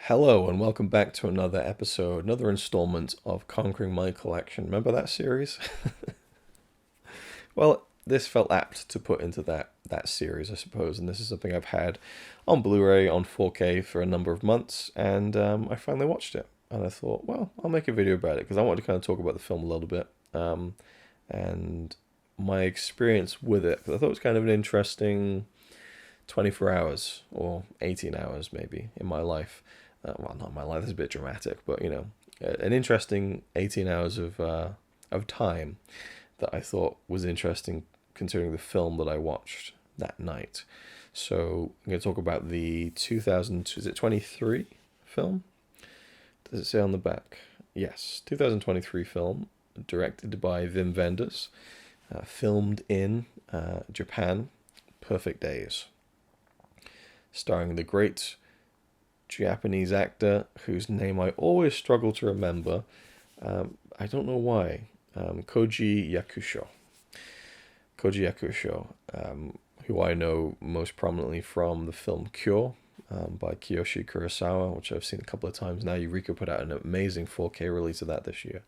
Hello and welcome back to another episode, another installment of Conquering My Collection. Remember that series? Well, this felt apt to put into that series, I suppose, and this is something I've had on Blu-ray on 4K for a number of months, and I finally watched it, and I thought, well, I'll make a video about it because I wanted to kind of talk about the film a little bit, and my experience with it. 'Cause I thought it was kind of an interesting 24 hours or 18 hours maybe in my life. Well, not my life, that's a bit dramatic, but an interesting 18 hours of time that I thought was interesting considering the film that I watched that night. So I'm going to talk about the 2000, is it 23 film? Does it say on the back? Yes, 2023 film, directed by Wim Wenders, filmed in Japan, Perfect Days, starring the great Japanese actor whose name I always struggle to remember. I don't know why. Koji Yakusho. Koji Yakusho, who I know most prominently from the film Cure by Kiyoshi Kurosawa, which I've seen a couple of times now. Eureka put out an amazing 4K release of that this year.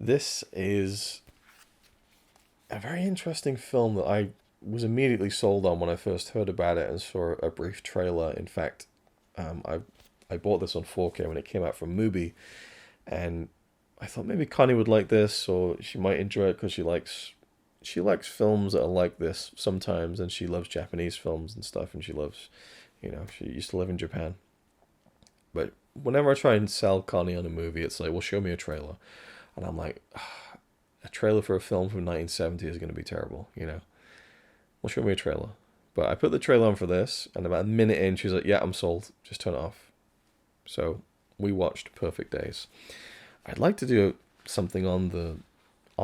This is a very interesting film that I was immediately sold on when I first heard about it and saw a brief trailer. In fact, I bought this on 4K when it came out from Mubi, and I thought maybe Connie would like this, or she might enjoy it because she likes films that are like this sometimes, and she loves Japanese films and stuff, and she loves, she used to live in Japan. But whenever I try and sell Connie on a movie, it's like, well, show me a trailer, and I'm like, a trailer for a film from 1970 is going to be terrible. Well, show me a trailer. But I put the trailer on for this, and about a minute in, she's like, yeah, I'm sold. Just turn it off. So we watched Perfect Days. I'd like to do something on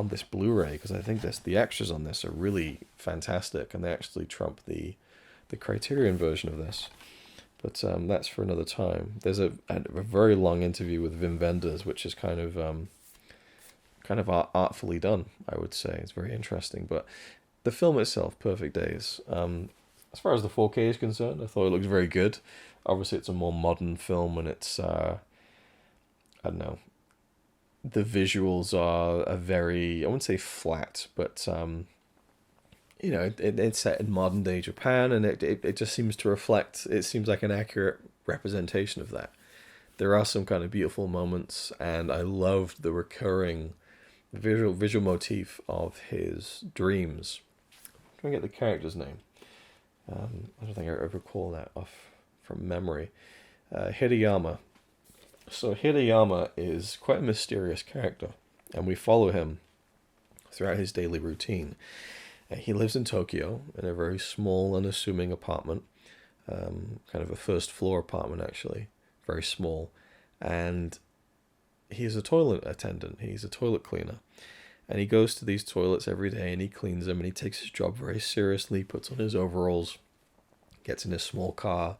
this Blu-ray, because I think the extras on this are really fantastic, and they actually trump the Criterion version of this. But that's for another time. There's a very long interview with Wim Wenders, which is kind of artfully done, I would say. It's very interesting. But the film itself, Perfect Days, as far as the 4K is concerned, I thought it looked very good. Obviously, it's a more modern film, and it's, I don't know, the visuals are very, I wouldn't say flat, but, it's set in modern day Japan, and it just seems to reflect, it seems like an accurate representation of that. There are some kind of beautiful moments, and I loved the recurring visual motif of his dreams. I'm trying to get the character's name. I don't think I recall that off from memory. Hideyama. So Hideyama is quite a mysterious character, and we follow him throughout his daily routine. He lives in Tokyo in a very small, unassuming apartment, kind of a first floor apartment actually, very small, and he's a toilet attendant. He's a toilet cleaner. And he goes to these toilets every day and he cleans them, and he takes his job very seriously, puts on his overalls, gets in his small car.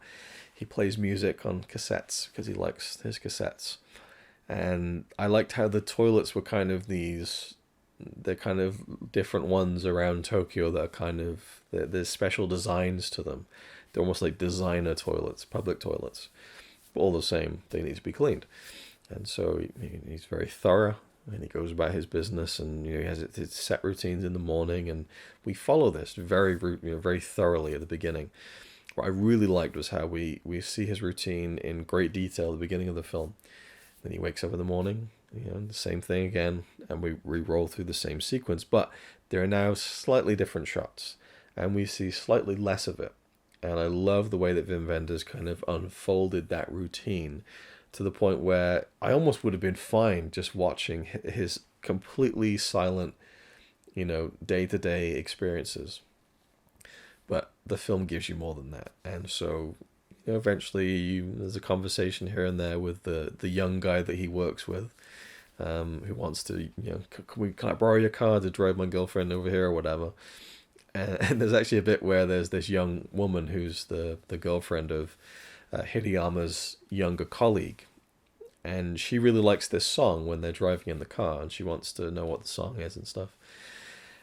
He plays music on cassettes because he likes his cassettes. And I liked how the toilets were kind of they're kind of different ones around Tokyo that are kind of, there's special designs to them. They're almost like designer toilets, public toilets. But all the same, they need to be cleaned. And so he's very thorough. And he goes about his business, and he has his set routines in the morning, and we follow this very thoroughly at the beginning. What I really liked was how we see his routine in great detail at the beginning of the film. Then he wakes up in the morning, the same thing again, and we re-roll through the same sequence, but there are now slightly different shots, and we see slightly less of it. And I love the way that Wim Wenders kind of unfolded that routine to the point where I almost would have been fine just watching his completely silent, day-to-day experiences. But the film gives you more than that. And so, eventually there's a conversation here and there with the young guy that he works with, who wants to, can I borrow your car to drive my girlfriend over here or whatever. And there's actually a bit where there's this young woman who's the girlfriend of Hideyama's younger colleague, and she really likes this song when they're driving in the car, and she wants to know what the song is and stuff.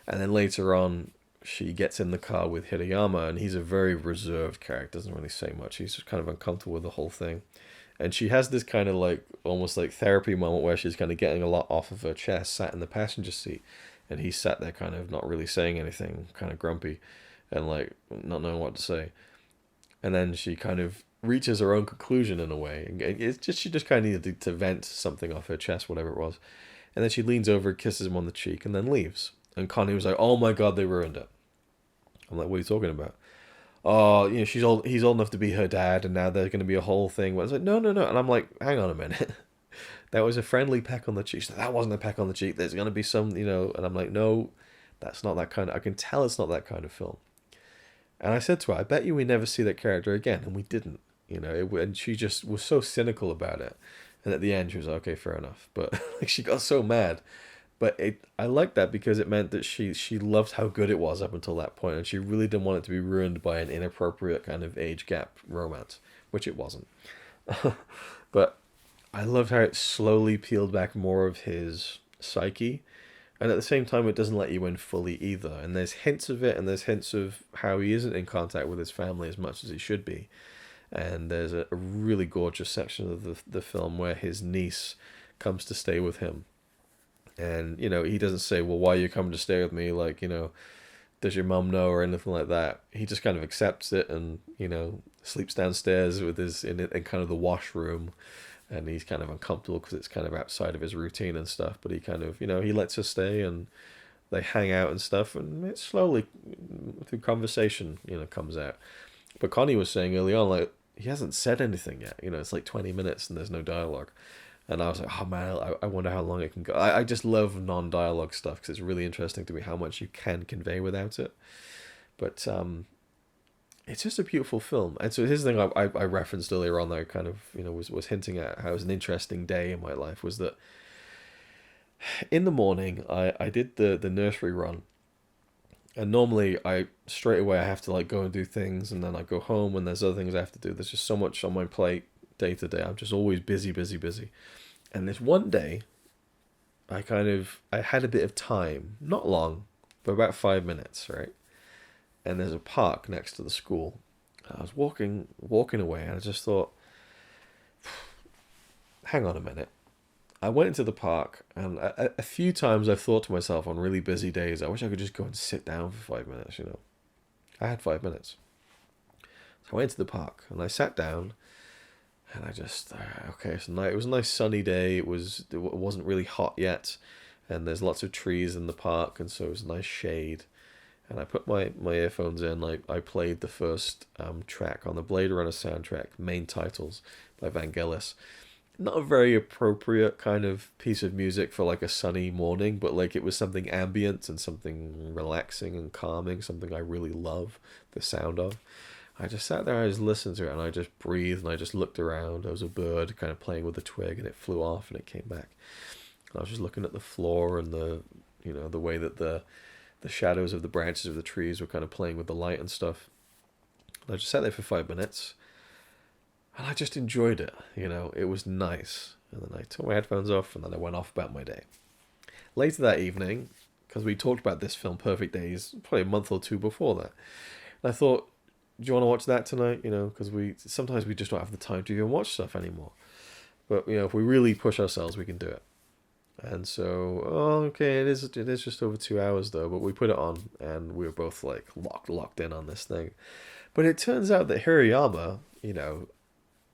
And then later on, she gets in the car with Hideyama, and he's a very reserved character, doesn't really say much. He's just kind of uncomfortable with the whole thing. And she has this kind of like almost like therapy moment where she's kind of getting a lot off of her chest, sat in the passenger seat, and he sat there kind of not really saying anything, kind of grumpy, and like not knowing what to say. And then she kind of reaches her own conclusion in a way. And it's just she just kind of needed to vent something off her chest, whatever it was. And then she leans over, kisses him on the cheek, and then leaves. And Connie was like, "Oh my God, they ruined it." I'm like, "What are you talking about?" "Oh, she's old. He's old enough to be her dad, and now there's going to be a whole thing." Where it's like, "No, no, no." And I'm like, "Hang on a minute." That was a friendly peck on the cheek. She's like, "That wasn't a peck on the cheek. There's going to be some. And I'm like, "No, that's not that kind of. I can tell it's not that kind of film." And I said to her, "I bet you we never see that character again," and we didn't. And she just was so cynical about it. And at the end, she was like, "Okay, fair enough." But like, she got so mad. But I liked that because it meant that she loved how good it was up until that point, and she really didn't want it to be ruined by an inappropriate kind of age gap romance, which it wasn't. But I loved how it slowly peeled back more of his psyche, and at the same time, it doesn't let you in fully either. And there's hints of it, and there's hints of how he isn't in contact with his family as much as he should be. And there's a really gorgeous section of the film where his niece comes to stay with him. And, he doesn't say, "Well, why are you coming to stay with me?" Like, "Does your mum know?" or anything like that. He just kind of accepts it and, sleeps downstairs with in kind of the washroom. And he's kind of uncomfortable because it's kind of outside of his routine and stuff. But he kind of, he lets her stay and they hang out and stuff. And it slowly, through conversation, comes out. But Connie was saying early on, like, he hasn't said anything yet. It's like 20 minutes and there's no dialogue. And I was like, oh man, I wonder how long it can go. I just love non-dialogue stuff because it's really interesting to me how much you can convey without it. But it's just a beautiful film. And so here's the thing I referenced earlier on that I kind of, was hinting at how it was an interesting day in my life was that in the morning I did the nursery run. And normally I straight away I have to like go and do things and then I go home and there's other things I have to do. There's just so much on my plate day to day. I'm just always busy, busy, busy. And this one day I had a bit of time, not long, but about 5 minutes, right? And there's a park next to the school. I was walking away, and I just thought, hang on a minute. I went into the park, and a few times I've thought to myself on really busy days, I wish I could just go and sit down for 5 minutes. I had 5 minutes. So I went into the park, and I sat down, and I just, okay, it was a nice sunny day. It wasn't really hot yet, and there's lots of trees in the park, and so it was a nice shade. And I put my earphones in. I played the first track on the Blade Runner soundtrack, Main Titles by Vangelis. Not a very appropriate kind of piece of music for like a sunny morning, but like it was something ambient and something relaxing and calming, something I really love the sound of. I just sat there, I just listened to it, and I just breathed, and I just looked around. There was a bird kind of playing with a twig, and it flew off, and it came back. And I was just looking at the floor and the way that the shadows of the branches of the trees were kind of playing with the light and stuff. And I just sat there for 5 minutes, and I just enjoyed it. It was nice. And then I took my headphones off, and then I went off about my day. Later that evening, because we talked about this film, Perfect Days, probably a month or two before that, and I thought, do you want to watch that tonight? Because sometimes we just don't have the time to even watch stuff anymore. But if we really push ourselves, we can do it. And so, okay, it is just over 2 hours though, but we put it on and we were both like locked in on this thing. But it turns out that Hirayama,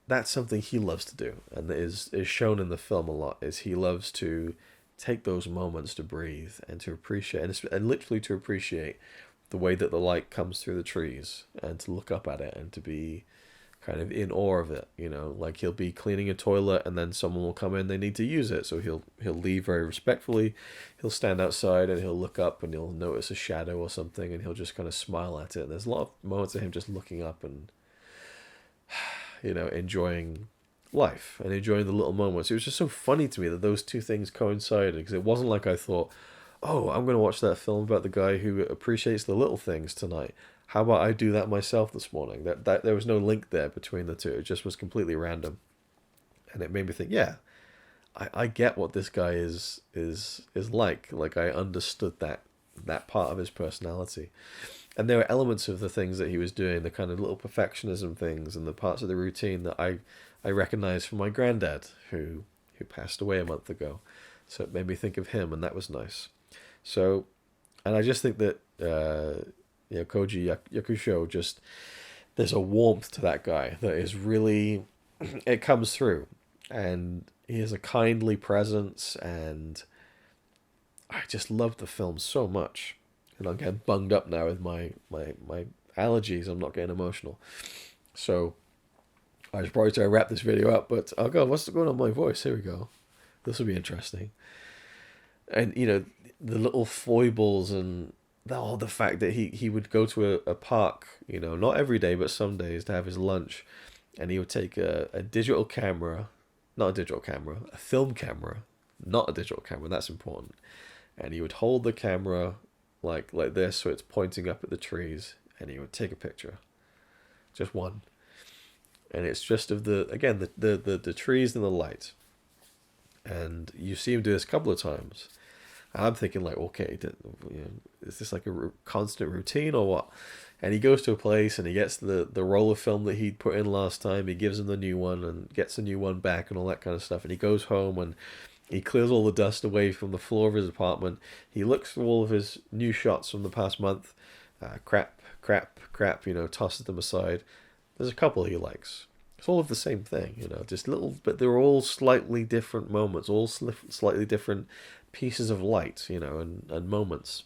that's something he loves to do, and is shown in the film a lot, is he loves to take those moments to breathe and to appreciate, and literally to appreciate the way that the light comes through the trees, and to look up at it and to be kind of in awe of it. Like he'll be cleaning a toilet and then someone will come in, they need to use it, so he'll leave very respectfully, he'll stand outside and he'll look up and he'll notice a shadow or something and he'll just kind of smile at it. And there's a lot of moments of him just looking up and enjoying life and enjoying the little moments. It was just so funny to me that those two things coincided, because it wasn't like I thought, oh, I'm going to watch that film about the guy who appreciates the little things tonight. How about I do that myself this morning? That there was no link there between the two. It just was completely random. And it made me think, yeah, I get what this guy is like. Like I understood that part of his personality. And there were elements of the things that he was doing, the kind of little perfectionism things and the parts of the routine that I I recognized from my granddad who passed away a month ago. So it made me think of him, and that was nice. So, and I just think that Koji Yakusho, just there's a warmth to that guy that is really it comes through, and he has a kindly presence, and I just love the film so much. And I'm getting bunged up now with my allergies. I'm not getting emotional. So I should probably try to wrap this video up, but oh god, what's going on with my voice? Here we go. This will be interesting. And the little foibles and the fact that he would go to a park, not every day but some days to have his lunch, and he would take a digital camera, not a digital camera, a film camera, not a digital camera. That's important. And he would hold the camera like this, so it's pointing up at the trees, and he would take a picture, just one. And it's just of the trees and the light. And you see him do this a couple of times. And I'm thinking like, okay, is this like a constant routine or what? And he goes to a place and he gets the roll of film that he'd put in last time. He gives him the new one and gets the new one back and all that kind of stuff. And he goes home and he clears all the dust away from the floor of his apartment. He looks through all of his new shots from the past month. Crap, tosses them aside. There's a couple he likes. It's all of the same thing, just little, but they're all slightly different moments, all slightly different pieces of light, and moments.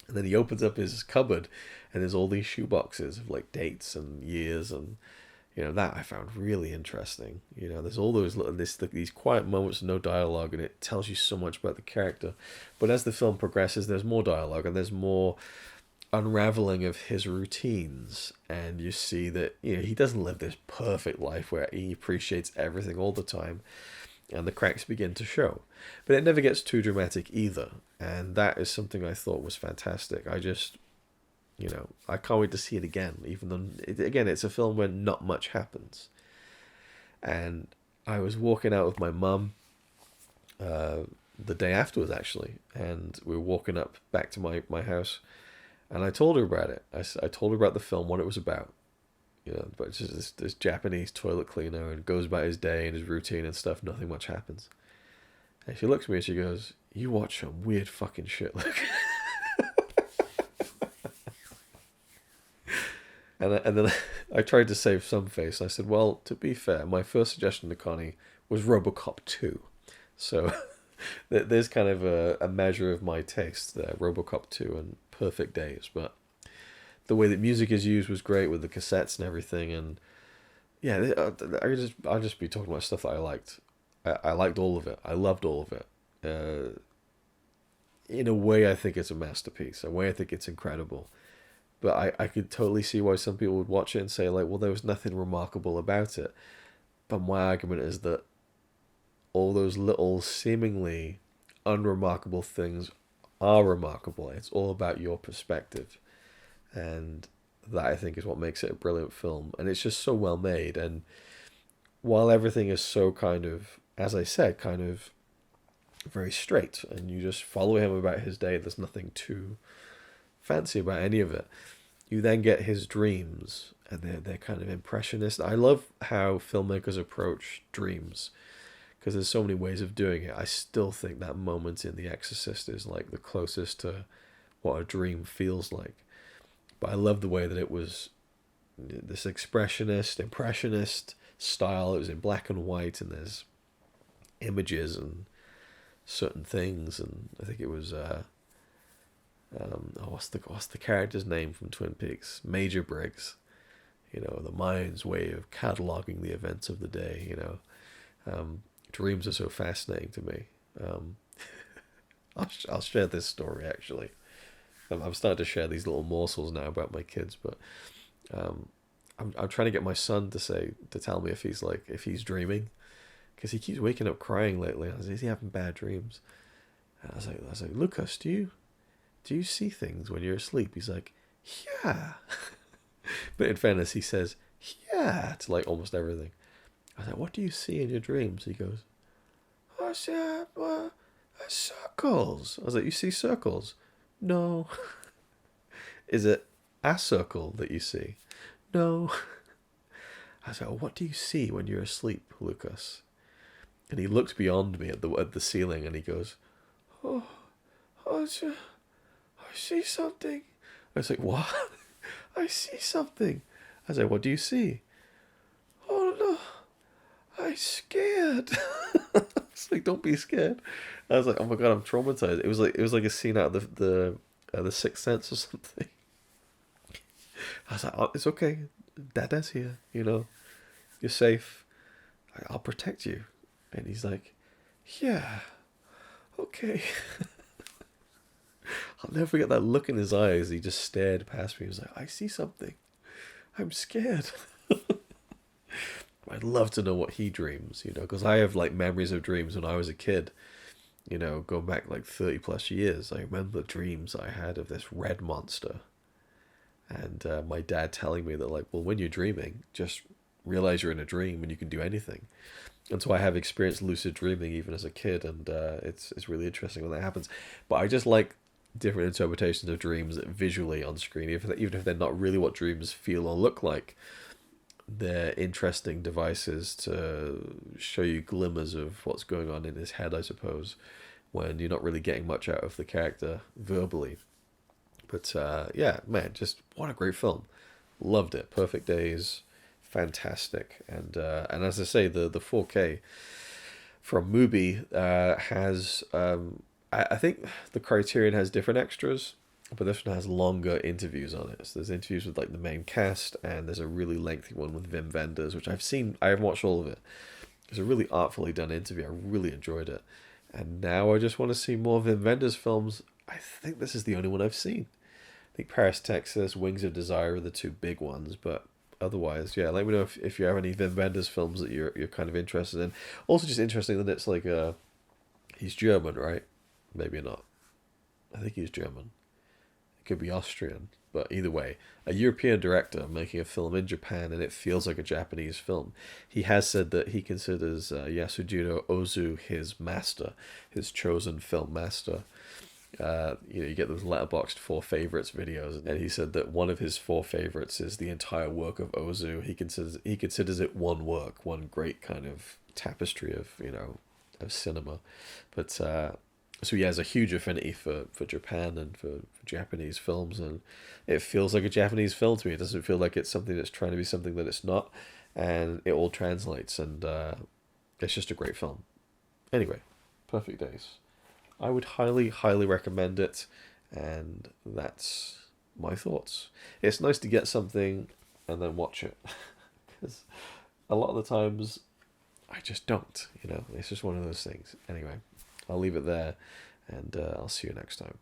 And then he opens up his cupboard, and there's all these shoeboxes of like dates and years, and that I found really interesting. There's all those these quiet moments, no dialogue, and it tells you so much about the character. But as the film progresses, there's more dialogue and there's more unraveling of his routines, and you see that he doesn't live this perfect life where he appreciates everything all the time, and the cracks begin to show. But it never gets too dramatic either, and that is something I thought was fantastic. I just I can't wait to see it again, even though it's a film where not much happens. And I was walking out with my mum the day afterwards actually, and we were walking up back to my house. And I told her about it. I told her about the film, what it was about. But it's just this Japanese toilet cleaner and goes about his day and his routine and stuff. Nothing much happens. And she looks at me and she goes, "You watch some weird fucking shit." and then I tried to save some face. I said, well, to be fair, my first suggestion to Connie was RoboCop 2. So there's kind of a measure of my taste there, RoboCop 2 and Perfect Days. But the way that music is used was great with the cassettes and everything. And yeah, I'll just be talking about stuff that I liked. I liked all of it. I loved all of it. In a way, I think it's a masterpiece. In a way, I think it's incredible. But I could totally see why some people would watch it and say, like, well, there was nothing remarkable about it. But my argument is that all those little seemingly unremarkable things are remarkable. It's all about your perspective. And that, I think, is what makes it a brilliant film. And it's just so well made. And while everything is so kind of, as I said, kind of very straight, and you just follow him about his day, there's nothing too fancy about any of it. You then get his dreams, and they're kind of impressionist. I love how filmmakers approach dreams, because there's so many ways of doing it. I still think that moment in The Exorcist is like the closest to what a dream feels like. But I love the way that it was this impressionist style. It was in black and white, and there's images and certain things, and I think it was what's the character's name from Twin Peaks? Major Briggs. The mind's way of cataloging the events of the day. Dreams are so fascinating to me. I'll share this story actually. I'm starting to share these little morsels now about my kids, but I'm trying to get my son to tell me if he's dreaming, because he keeps waking up crying lately. I was like, is he having bad dreams? And I was like, Lucas, do you see things when you're asleep? He's like, yeah. But in fairness, he says, yeah, to like almost everything. I was like, what do you see in your dreams? He goes, I see circles. I was like, you see circles? No. Is it a circle that you see? No. I was like, oh, what do you see when you're asleep, Lucas? And he looked beyond me at the ceiling, and he goes, oh, I see something. I was like, what? I see something. I was like, what do you see? Oh no, I'm scared. It's like, don't be scared. I was like, oh my god, I'm traumatized. It was like a scene out of the Sixth Sense or something. I was like, oh, it's okay. Dada's here. You're safe. I'll protect you. And he's like, yeah, okay. I'll never forget that look in his eyes. He just stared past me. He was like, I see something. I'm scared. I'd love to know what he dreams, because I have like memories of dreams when I was a kid, going back like 30 plus years. I remember dreams I had of this red monster. And my dad telling me that, like, well, when you're dreaming, just realize you're in a dream and you can do anything. And so I have experienced lucid dreaming even as a kid, and it's really interesting when that happens. But I just like different interpretations of dreams visually on screen, even if they're not really what dreams feel or look like. They're interesting devices to show you glimmers of what's going on in his head, I suppose, when you're not really getting much out of the character verbally. But yeah, man, just what a great film. Loved it. Perfect Days, fantastic. And as I say, the 4K from Mubi has I think the Criterion has different extras, but this one has longer interviews on it. So there's interviews with like the main cast, and there's a really lengthy one with Wim Wenders, which I've seen. I haven't watched all of it. It's a really artfully done interview. I really enjoyed it. And now I just want to see more Wim Wenders films. I think this is the only one I've seen. I think Paris, Texas, Wings of Desire are the two big ones, but otherwise, yeah, let me know if you have any Wim Wenders films that you're kind of interested in. Also, just interesting that it's like he's German, right? Maybe not. I think he's German. It could be Austrian, but either way, a European director making a film in Japan, and it feels like a Japanese film. He has said that he considers Yasujiro Ozu his master, his chosen film master. You get those letterboxed 4 favorites videos, and he said that one of his 4 favorites is the entire work of Ozu. He considers it one work, one great kind of tapestry of cinema. But so he has a huge affinity for Japan and for Japanese films, and it feels like a Japanese film to me. It doesn't feel like it's something that's trying to be something that it's not, and it all translates, and it's just a great film. Anyway, Perfect Days. I would highly, highly recommend it, and that's my thoughts. It's nice to get something and then watch it, because a lot of the times I just don't, It's just one of those things. Anyway, I'll leave it there, and I'll see you next time.